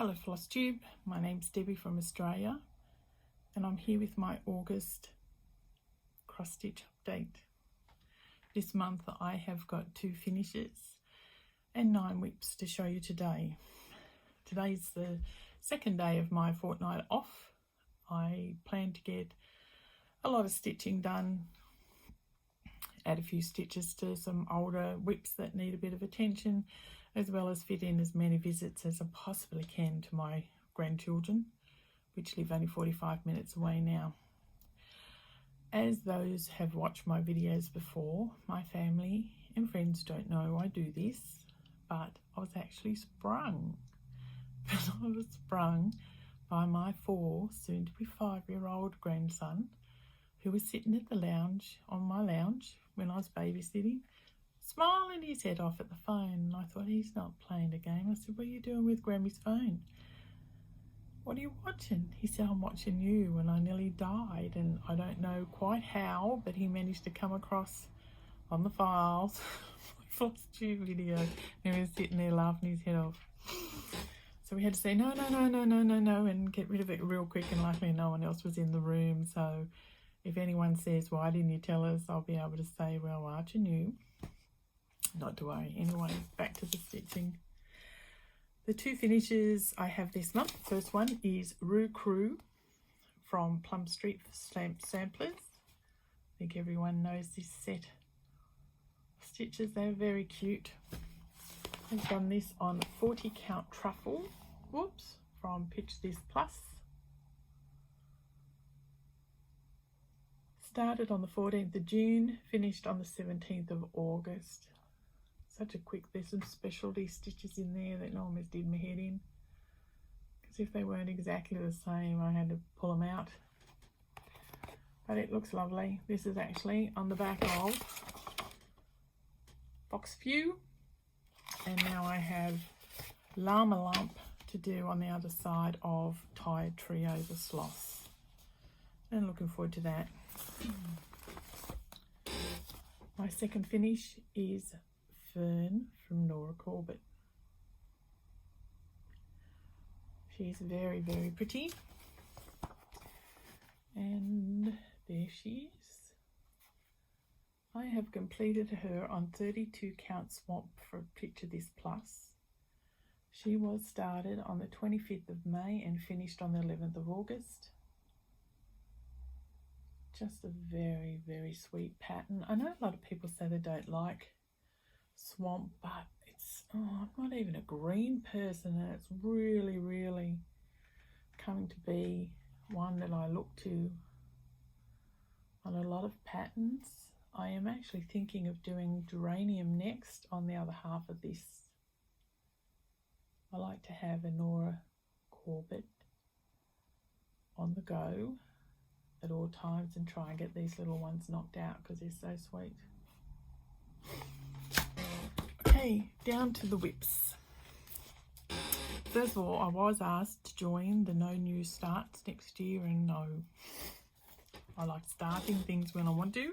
Hello Flosstube, my name's Debbie from Australia and I'm here with my August cross-stitch update. This month I have got 2 finishes and 9 whips to show you today. Today's the second day of my fortnight off. I plan to get a lot of stitching done, add a few stitches to some older whips that need a bit of attention, as well as fit in as many visits as I possibly can to my grandchildren, which live only 45 minutes away now. As those have watched my videos before, my family and friends don't know I do this, but I was actually sprung. I was sprung by my 4, soon to be 5-year-old grandson, who was sitting at the lounge, on my lounge, when I was babysitting, smiling his head off at the phone. And I thought, he's not playing a game. I said, what are you doing with Grammy's phone? What are you watching? He said, I'm watching you. And I nearly died, and I don't know quite how, but he managed to come across on the files my Flosstube video, and he was sitting there laughing his head off. So we had to say no, and get rid of it real quick, and luckily no one else was in the room. So if anyone says, why didn't you tell us, I'll be able to say, well, Archer knew. Not to worry. Anyway, back to the stitching. The 2 finishes I have this month. First one is Roo Crew from Plum Street Samplers. I think everyone knows this set of stitches. They're very cute. I've done this on 40 count truffle. Whoops, from Pitch This Plus. Started on the 14th of June, finished on the 17th of August. Such a quick, there's some specialty stitches in there that almost did my head in, because if they weren't exactly the same I had to pull them out. But it looks lovely. This is actually on the back of Box View, and now I have Llama Lump to do on the other side of Tired Trio the Sloss, and looking forward to that. My second finish is Fern from Nora Corbett. She's very, very pretty, and there she is. I have completed her on 32 count swamp for Picture This Plus. She was started on the 25th of May and finished on the 11th of August. Just a very, very sweet pattern. I know a lot of people say they don't like swamp, but it's, I'm not even a green person, and it's really, really coming to be one that I look to on a lot of patterns. I am actually thinking of doing geranium next on the other half of this. I like to have a Nora Corbett on the go at all times and try and get these little ones knocked out because they're so sweet. Okay, down to the whips. First of all, I was asked to join the No New Starts next year, and no. I like starting things when I want to.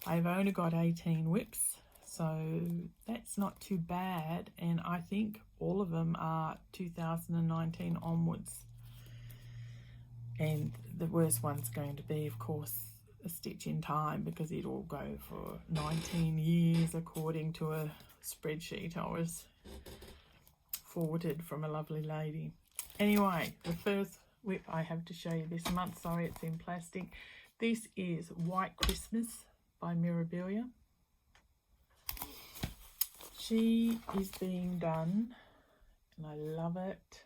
I've only got 18 whips, so that's not too bad, and I think all of them are 2019 onwards. And the worst one's going to be, of course, A Stitch in Time, because it'll go for 19 years according to a spreadsheet I was forwarded from a lovely lady. Anyway, the first whip I have to show you this month, sorry it's in plastic. This is White Christmas by Mirabilia. She is being done, and I love it,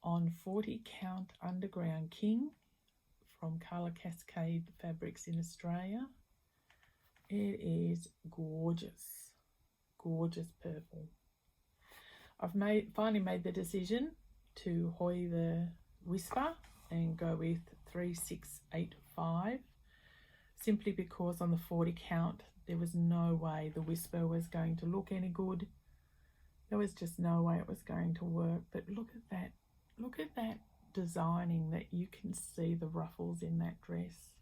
on 40 count Underground King from Colour Cascade Fabrics in Australia. It is gorgeous, gorgeous purple. I've finally made the decision to hoy the Whisper and go with 3685, simply because on the 40 count there was no way the Whisper was going to look any good. There was just no way it was going to work. But look at that. Look at that designing, that you can see the ruffles in that dress.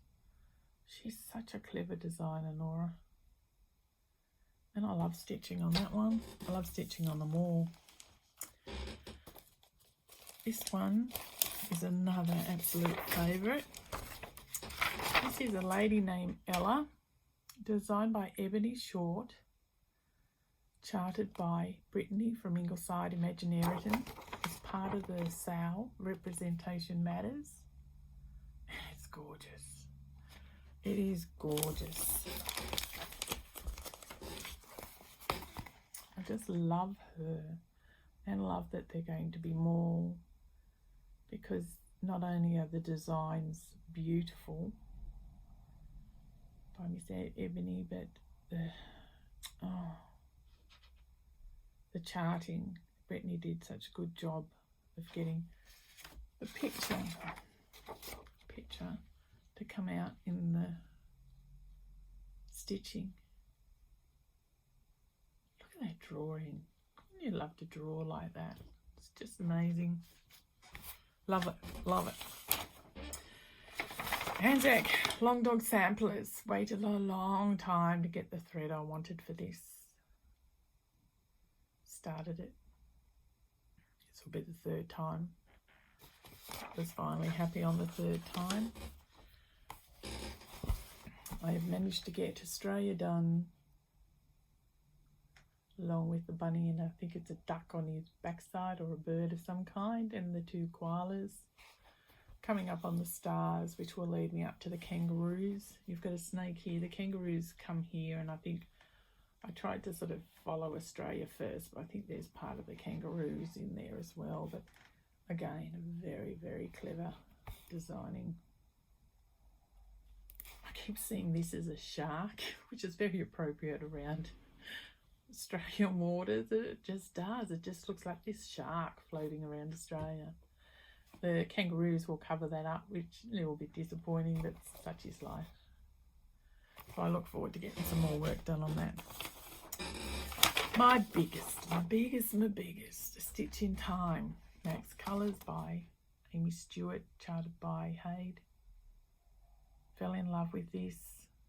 She's such a clever designer, Nora. And I love stitching on that one. I love stitching on them all. This one is another absolute favourite. This is a lady named Ella, designed by Ebony Short, charted by Brittany from Ingleside Imaginaritan. It's part of the SAL, Representation Matters. It's gorgeous. It is gorgeous. I just love her, and love that they're going to be more, because not only are the designs beautiful by Miss Ebony, but the charting. Brittany did such a good job of getting the picture to come out in the stitching. Look at that drawing. You love to draw like that. It's just amazing. Love it, love it. Anzac Long Dog Samplers. Waited a long time to get the thread I wanted for this. Started it. This will be the third time. I was finally happy on the third time. I have managed to get Australia done, along with the bunny, and I think it's a duck on his backside or a bird of some kind, and the two koalas coming up on the stars, which will lead me up to the kangaroos. You've got a snake here. The kangaroos come here, and I think I tried to sort of follow Australia first, but I think there's part of the kangaroos in there as well. But again, very, very clever designing. I keep seeing this as a shark, which is very appropriate around Australian waters. It just does. It just looks like this shark floating around Australia. The kangaroos will cover that up, which is a little bit disappointing, but such is life. So I look forward to getting some more work done on that. My biggest Stitch in Time. Max Colours by Amy Stewart, charted by Haid. Fell in love with this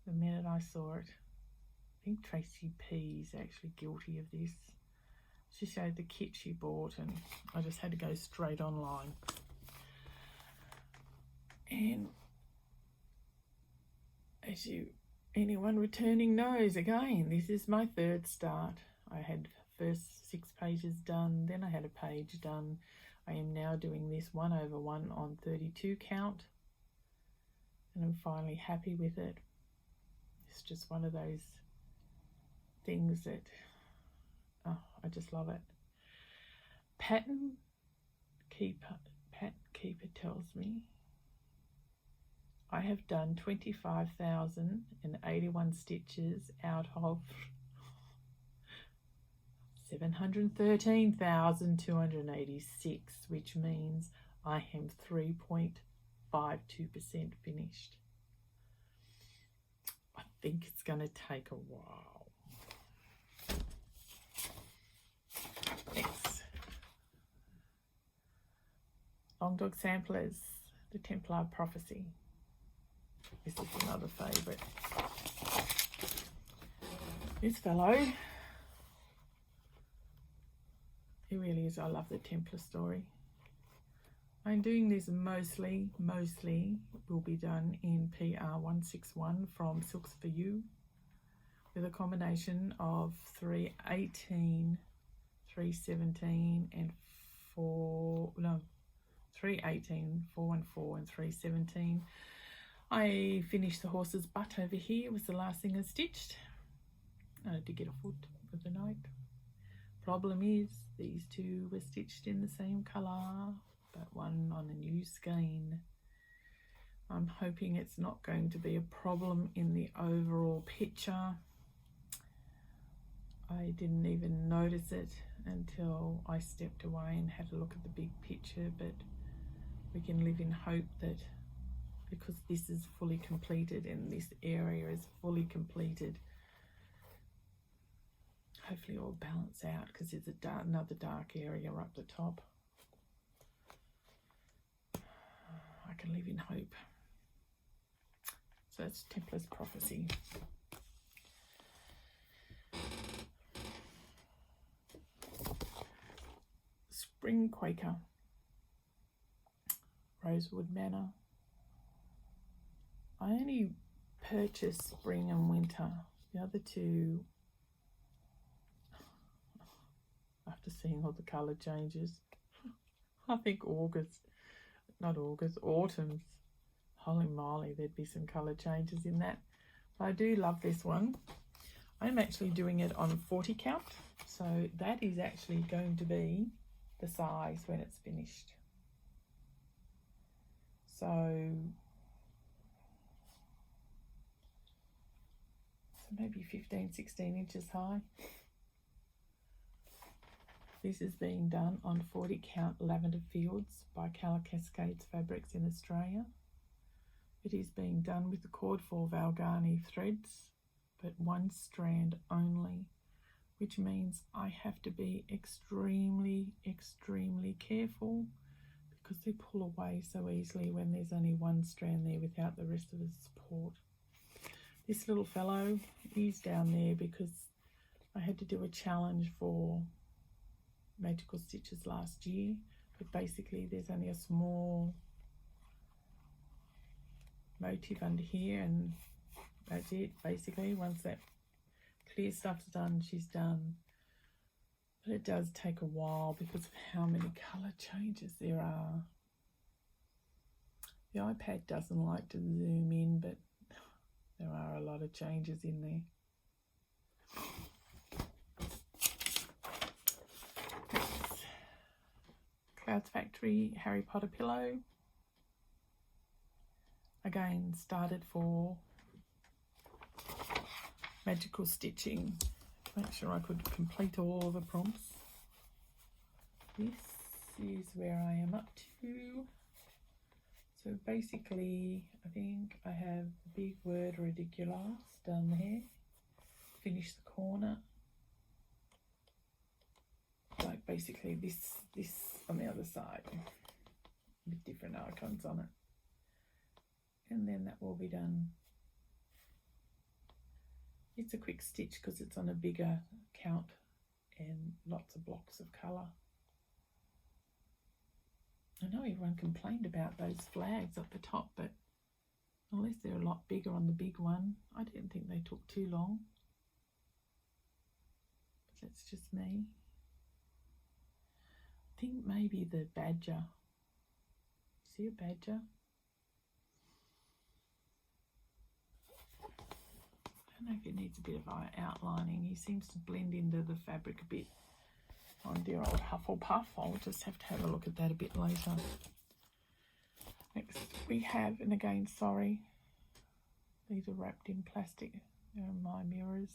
the minute I saw it. I think Tracy P is actually guilty of this. She showed the kit she bought, and I just had to go straight online. And as anyone returning knows, again, this is my third start. I had first 6 pages done, then I had a page done. I am now doing this 1/1 on 32 count, and I'm finally happy with it. It's just one of those things that, I just love it. Pattern Keeper tells me I have done 25,081 stitches out of 713,286, which means I am 3.52% finished. I think it's going to take a while. Next, Long Dog Samplers, the Templar Prophecy. This is another favourite. This fellow, he really is. I love the Templar story. I'm doing this mostly will be done in PR161 from Silks for You, with a combination of 318, 317 and 318, 414 and 317. I finished the horse's butt over here, was the last thing I stitched. I did get a foot for the night. Problem is, these two were stitched in the same colour, but one on a new skein. I'm hoping it's not going to be a problem in the overall picture. I didn't even notice it until I stepped away and had a look at the big picture, but we can live in hope that because this is fully completed and this area is fully completed, hopefully it will balance out, because there's another dark area up the top. I can live in hope. So that's Templar's Prophecy. Spring Quaker. Rosewood Manor. I only purchased spring and winter. The other two, after seeing all the colour changes, I think autumn's, holy moly, there'd be some colour changes in that. But I do love this one. I'm actually doing it on 40 count, so that is actually going to be the size when it's finished. So maybe 15, 16 inches high. This is being done on 40 count lavender fields by Colour Cascades Fabrics in Australia. It is being done with the cord 4 Valgani threads, but one strand only, which means I have to be extremely, extremely careful because they pull away so easily when there's only one strand there without the rest of the support. This little fellow is down there because I had to do a challenge for Magical Stitches last year, but basically there's only a small motif under here and that's it. Basically, once that clear stuff's done, she's done. But it does take a while because of how many colour changes there are. The iPad doesn't like to zoom in, but there are a lot of changes in there. Clouds Factory Harry Potter pillow. Again, started for magical stitching to make sure I could complete all of the prompts. This is where I am up to. So basically, I think I have the big word ridiculous done there. Finish the corner. Like basically this on the other side with different icons on it. And then that will be done. It's a quick stitch because it's on a bigger count and lots of blocks of colour. I know everyone complained about those flags at the top, but unless they're a lot bigger on the big one, I didn't think they took too long. But that's just me. I think maybe the badger. See a badger? I don't know if it needs a bit of outlining. He seems to blend into the fabric a bit on dear old Hufflepuff. I'll just have to have a look at that a bit later. Next we have, and again, sorry, these are wrapped in plastic. They're my mirrors.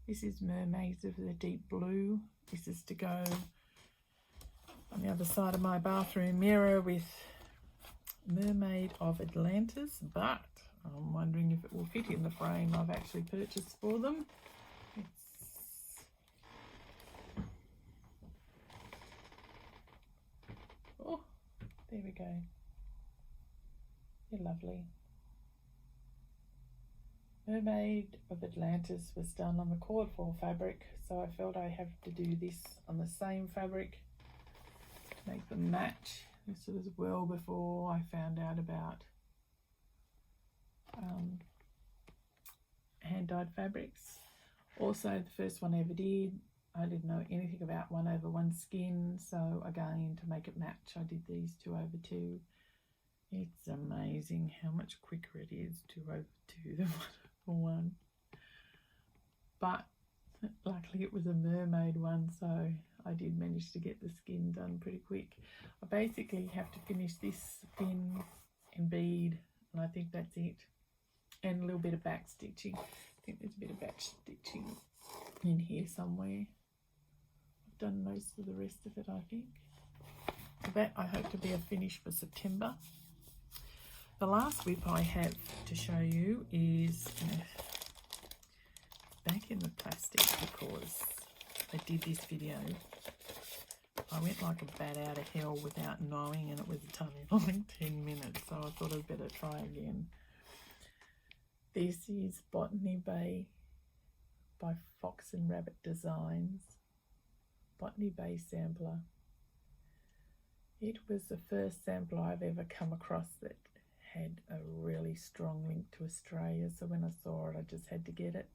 This is Mermaids of the Deep Blue. This is to go on the other side of my bathroom mirror with Mermaid of Atlantis, but I'm wondering if it will fit in the frame I've actually purchased for them. Oh, there we go. They're lovely. Mermaid of Atlantis was done on the cord 4 fabric, so I felt I have to do this on the same fabric to make them match. This was well before I found out about hand-dyed fabrics. Also, the first one I ever did, I didn't know anything about 1/1 skin, so again, to make it match, I did these 2/2. It's amazing how much quicker it is 2/2 than 1/1. But luckily it was a mermaid one, so I did manage to get the skin done pretty quick. I basically have to finish this fin and bead, and I think that's it. And a little bit of back stitching. I think there's a bit of back stitching in here somewhere. I've done most of the rest of it, I think. So that I hope to be a finish for September. The last whip I have to show you is back in the plastic because I did this video. I went like a bat out of hell without knowing, and it was only like 10 minutes, so I thought I'd better try again. This is Botany Bay by Fox and Rabbit Designs. Botany Bay sampler. It was the first sample I've ever come across that had a really strong link to Australia, so when I saw it I just had to get it.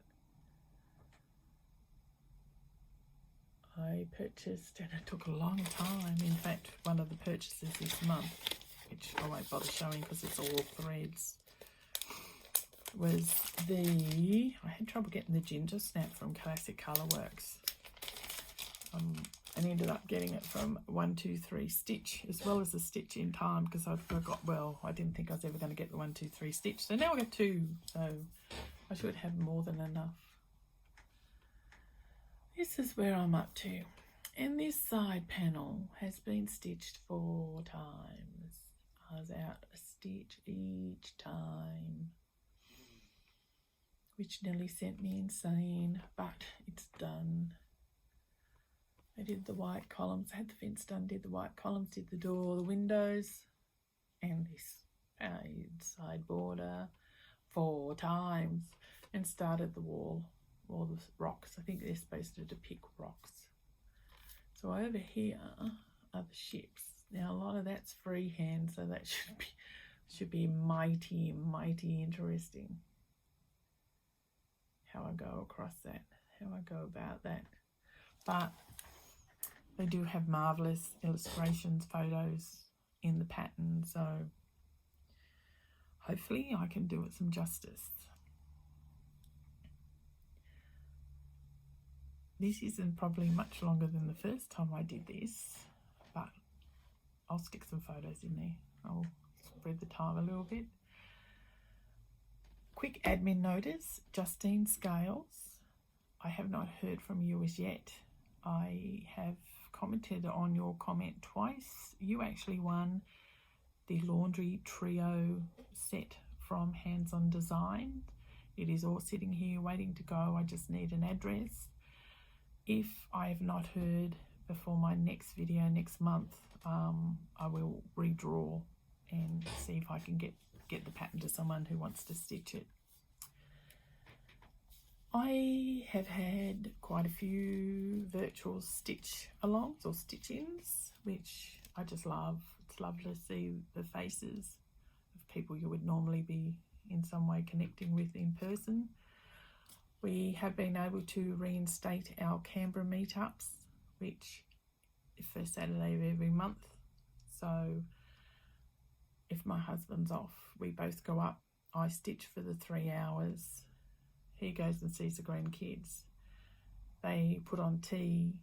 I purchased, and it took a long time, in fact one of the purchases this month, which I won't bother showing because it's all threads, was I had trouble getting the ginger snap from Classic Colourworks. And ended up getting it from 123 Stitch, as well as the Stitch in Time, because I forgot, well, I didn't think I was ever going to get the 123 Stitch. So now I got two, so I should have more than enough. This is where I'm up to. And this side panel has been stitched 4 times. I was out a stitch each time, which nearly sent me insane, but it's done. I did the white columns, I had the fence done, did the white columns, did the door, the windows, and this side border 4 times, and started the wall, all the rocks. I think they're supposed to depict rocks. So over here are the ships. Now a lot of that's freehand, so that should be mighty interesting. How I go across that, how I go about that. But they do have marvellous illustrations, photos in the pattern, so hopefully I can do it some justice. This isn't probably much longer than the first time I did this, but I'll stick some photos in there. I'll spread the time a little bit. Quick admin notice, Justine Scales, I have not heard from you as yet. I have commented on your comment twice. You actually won the laundry trio set from Hands On Design. It is all sitting here waiting to go. I just need an address. If I have not heard before my next video next month, I will redraw and see if I can get the pattern to someone who wants to stitch it. I have had quite a few virtual stitch alongs or stitch-ins, which I just love. It's lovely to see the faces of people you would normally be in some way connecting with in person. We have been able to reinstate our Canberra meetups, which is the first Saturday of every month. So if my husband's off, we both go up. I stitch for the 3 hours. He goes and sees the grandkids. They put on tea,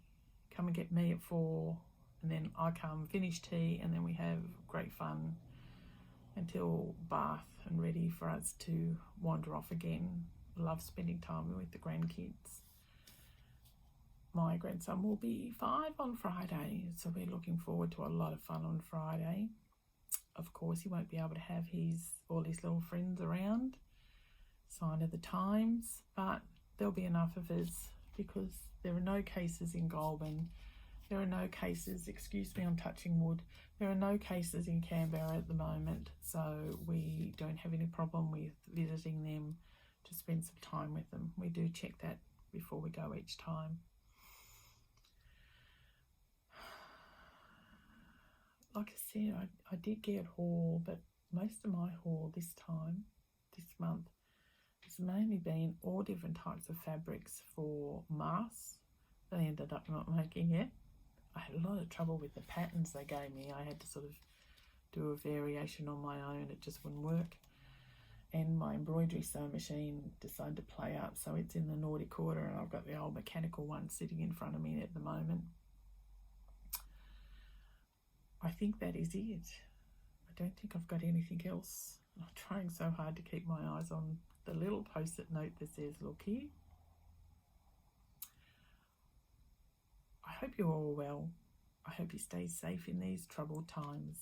come and get me at 4, and then I come, finish tea, and then we have great fun until bath and ready for us to wander off again. Love spending time with the grandkids. My grandson will be 5 on Friday, so we're looking forward to a lot of fun on Friday. Of course, he won't be able to have all his little friends around, sign of the times, but there'll be enough of us because there are no cases in Goulburn. There are no cases, excuse me, I'm touching wood. There are no cases in Canberra at the moment, so we don't have any problem with visiting them to spend some time with them. We do check that before we go each time. Like I said, I did get haul, but most of my haul this month, has mainly been all different types of fabrics for masks. They ended up not making it. I had a lot of trouble with the patterns they gave me. I had to sort of do a variation on my own. It just wouldn't work. And my embroidery sewing machine decided to play up, so it's in the naughty quarter, and I've got the old mechanical one sitting in front of me at the moment. I think that is it. I don't think I've got anything else. I'm trying so hard to keep my eyes on the little post-it note that says, look here. I hope you're all well. I hope you stay safe in these troubled times.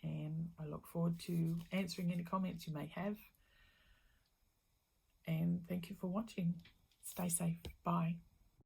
And I look forward to answering any comments you may have. And thank you for watching. Stay safe. Bye.